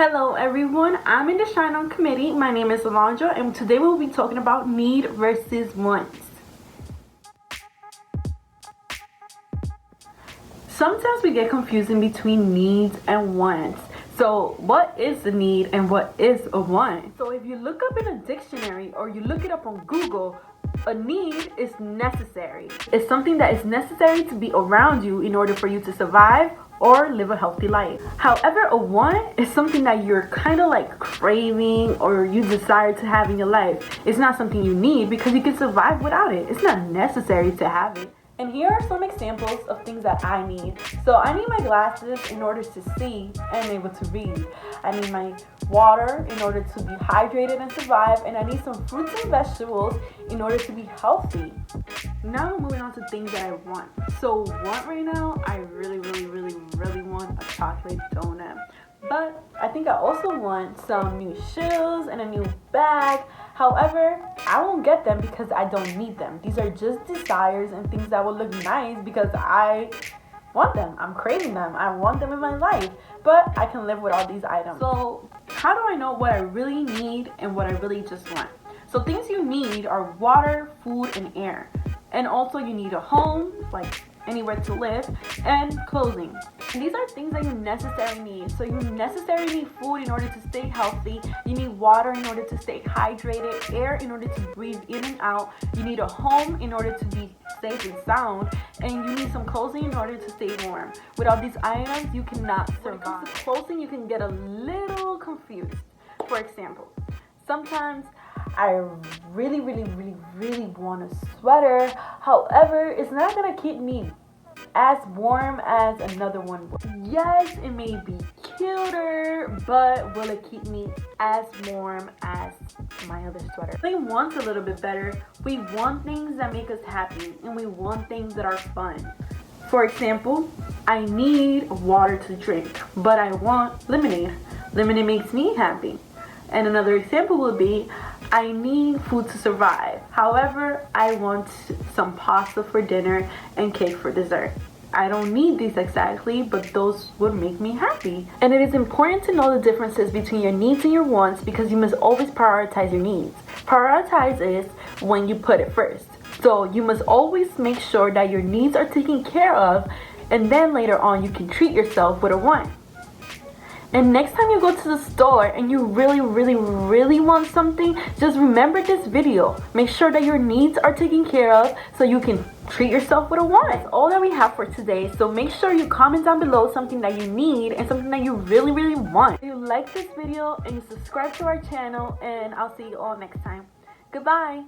Hello everyone, I'm in the Shine On committee. My name is Alondra and today we'll be talking about need versus wants. Sometimes we get confusing between needs and wants. So what is a need and what is a want? So if you look up in a dictionary or you look it up on Google, a need is necessary. It's something that is necessary to be around you in order for you to survive or live a healthy life. However, a want is something that you're kind of like craving or you desire to have in your life. It's not something you need because you can survive without it. It's not necessary to have it. And here are some examples of things that I need. So I need my glasses in order to see and able to read. I need my water in order to be hydrated and survive. And I need some fruits and vegetables in order to be healthy. Now I'm moving on to things that I want. So want right now, I really want a chocolate donut. But I think I also want some new shoes and a new bag. However, I won't get them because I don't need them. These are just desires and things that will look nice because I want them. I'm craving them. I want them in my life. But I can live with all these items. So how do I know what I really need and what I really just want? So things you need are water, food, and air. And also you need a home, like anywhere to live, and clothing. And these are things that you necessarily need. So you necessarily need food in order to stay healthy. You need water in order to stay hydrated, air in order to breathe in and out. You need a home in order to be safe and sound. And you need some clothing in order to stay warm. Without these items, you cannot survive. When it comes to clothing, you can get a little confused. For example, sometimes I really want a sweater. However, it's not gonna keep me as warm as another one will. Yes, it may be cuter, but will it keep me as warm as my other sweater? We want a little bit better. We want things that make us happy, and we want things that are fun. For example, I need water to drink, but I want lemonade. Lemonade makes me happy. And another example would be, I need food to survive. However, I want some pasta for dinner and cake for dessert. I don't need these exactly, but those would make me happy. And it is important to know the differences between your needs and your wants because you must always prioritize your needs. Prioritize is when you put it first. So you must always make sure that your needs are taken care of, and then later on you can treat yourself with a want. And next time you go to the store and you really want something, just remember this video. Make sure that your needs are taken care of so you can treat yourself with a want. That's all that we have for today. So make sure you comment down below something that you need and something that you really want. If you like this video and you subscribe to our channel, and I'll see you all next time. Goodbye.